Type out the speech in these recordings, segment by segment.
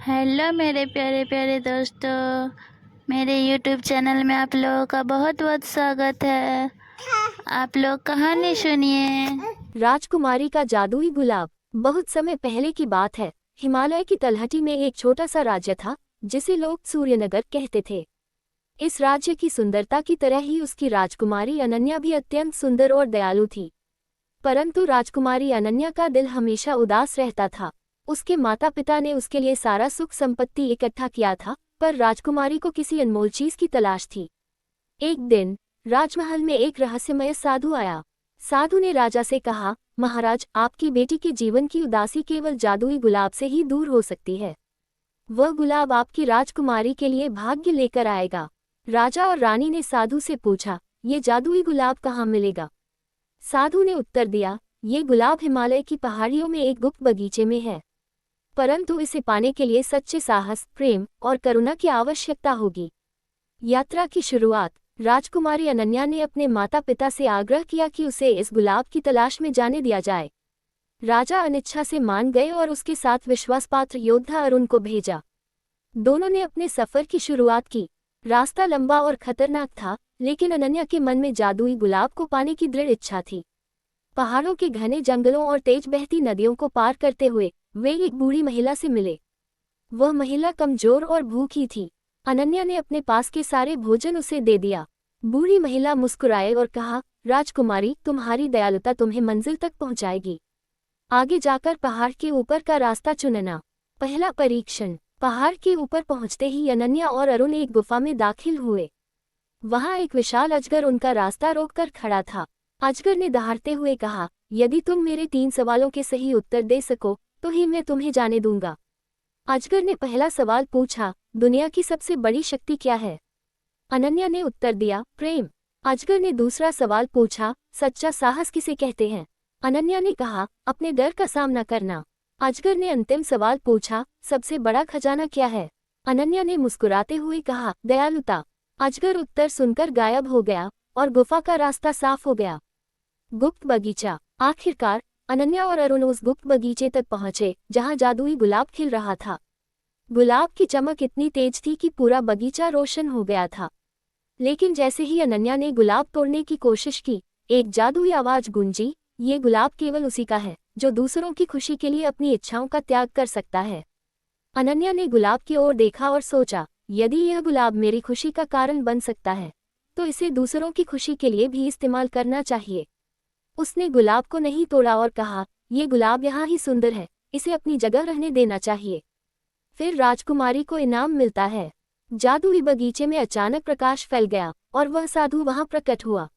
Hello मेरे प्यारे प्यारे दोस्तों, मेरे यूट्यूब चैनल में आप लोगों का बहुत बहुत स्वागत है। आप लोग कहानी सुनिए। राजकुमारी का जादुई गुलाब। बहुत समय पहले की बात है। हिमालय की तलहटी में एक छोटा सा राज्य था जिसे लोग सूर्यनगर कहते थे। इस राज्य की सुंदरता की तरह ही उसकी राजकुमारी अनन्या भी अत्यंत सुंदर और दयालु थी। परंतु राजकुमारी अनन्या का दिल हमेशा उदास रहता था। उसके माता पिता ने उसके लिए सारा सुख संपत्ति इकट्ठा किया था, पर राजकुमारी को किसी अनमोल चीज की तलाश थी। एक दिन राजमहल में एक रहस्यमय साधु आया। साधु ने राजा से कहा, महाराज, आपकी बेटी के जीवन की उदासी केवल जादुई गुलाब से ही दूर हो सकती है। वह गुलाब आपकी राजकुमारी के लिए भाग्य लेकर आएगा। राजा और रानी ने साधु से पूछा, ये जादुई गुलाब कहाँ मिलेगा? साधु ने उत्तर दिया, ये गुलाब हिमालय की पहाड़ियों में एक गुप्त बगीचे में है। परंतु इसे पाने के लिए सच्चे साहस, प्रेम और करुणा की आवश्यकता होगी। यात्रा की शुरुआत। राजकुमारी अनन्या ने अपने माता पिता से आग्रह किया कि उसे इस गुलाब की तलाश में जाने दिया जाए। राजा अनिच्छा से मान गए और उसके साथ विश्वासपात्र योद्धा अरुण को भेजा। दोनों ने अपने सफर की शुरुआत की। रास्ता लंबा और खतरनाक था, लेकिन अनन्या के मन में जादुई गुलाब को पाने की दृढ़ इच्छा थी। पहाड़ों के घने जंगलों और तेज बहती नदियों को पार करते हुए वे एक बूढ़ी महिला से मिले। वह महिला कमजोर और भूखी थी। अनन्या ने अपने पास के सारे भोजन उसे दे दिया। बूढ़ी महिला मुस्कुराए और कहा, राजकुमारी, तुम्हारी दयालुता तुम्हें मंजिल तक पहुंचाएगी। आगे जाकर पहाड़ के ऊपर का रास्ता चुनना। पहला परीक्षण। पहाड़ के ऊपर पहुंचते ही अनन्या और अरुण एक गुफा में दाखिल हुए। वहां एक विशाल अजगर उनका रास्ता रोककर खड़ा था। अजगर ने दहाड़ते हुए कहा, यदि तुम मेरे 3 सवालों के सही उत्तर दे सको तो ही मैं तुम्हें जाने दूंगा। अजगर ने पहला सवाल पूछा, दुनिया की सबसे बड़ी शक्ति क्या है? अनन्या ने उत्तर दिया, प्रेम। अजगर ने दूसरा सवाल पूछा, सच्चा साहस किसे कहते हैं? अनन्या ने कहा, अपने डर का सामना करना। अजगर ने अंतिम सवाल पूछा, सबसे बड़ा खजाना क्या है? अनन्या ने मुस्कुराते हुए कहा, दयालुता। अजगर उत्तर सुनकर गायब हो गया और गुफा का रास्ता साफ हो गया। गुप्त बगीचा। आखिरकार अनन्या और अरुण उस गुप्त बगीचे तक पहुंचे जहां जादुई गुलाब खिल रहा था। गुलाब की चमक इतनी तेज थी कि पूरा बगीचा रोशन हो गया था। लेकिन जैसे ही अनन्या ने गुलाब तोड़ने की कोशिश की, एक जादुई आवाज गूंजी, ये गुलाब केवल उसी का है जो दूसरों की खुशी के लिए अपनी इच्छाओं का त्याग कर सकता है। अनन्या ने गुलाब की ओर देखा और सोचा, यदि यह गुलाब मेरी खुशी का कारण बन सकता है तो इसे दूसरों की खुशी के लिए भी इस्तेमाल करना चाहिए। उसने गुलाब को नहीं तोड़ा और कहा, ये गुलाब यहाँ ही सुंदर है, इसे अपनी जगह रहने देना चाहिए। फिर राजकुमारी को इनाम मिलता है। जादुई बगीचे में अचानक प्रकाश फैल गया और वह साधु वहां प्रकट हुआ।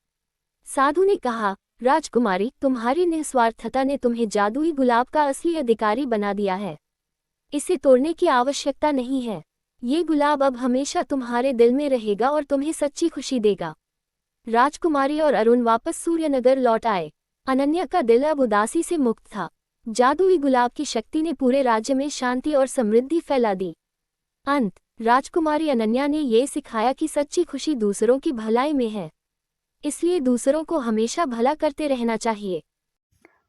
साधु ने कहा, राजकुमारी, तुम्हारी निस्वार्थता ने तुम्हें जादुई गुलाब का असली अधिकारी बना दिया है। इसे तोड़ने की आवश्यकता नहीं है। ये गुलाब अब हमेशा तुम्हारे दिल में रहेगा और तुम्हें सच्ची खुशी देगा। राजकुमारी और अरुण वापस सूर्यनगर लौट आए। अनन्या का दिल अब उदासी से मुक्त था। जादुई गुलाब की शक्ति ने पूरे राज्य में शांति और समृद्धि फैला दी। अंत। राजकुमारी अनन्या ने ये सिखाया कि सच्ची खुशी दूसरों की भलाई में है, इसलिए दूसरों को हमेशा भला करते रहना चाहिए।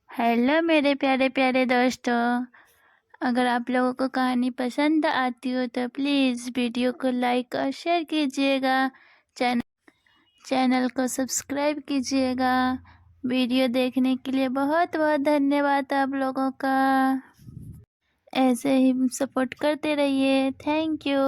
हेलो मेरे प्यारे प्यारे दोस्तों, अगर आप लोगों को कहानी पसंद आती हो तो प्लीज़ वीडियो को लाइक और शेयर कीजिएगा। चैनल को सब्सक्राइब कीजिएगा। वीडियो देखने के लिए बहुत बहुत धन्यवाद आप लोगों का। ऐसे ही सपोर्ट करते रहिए। Thank you.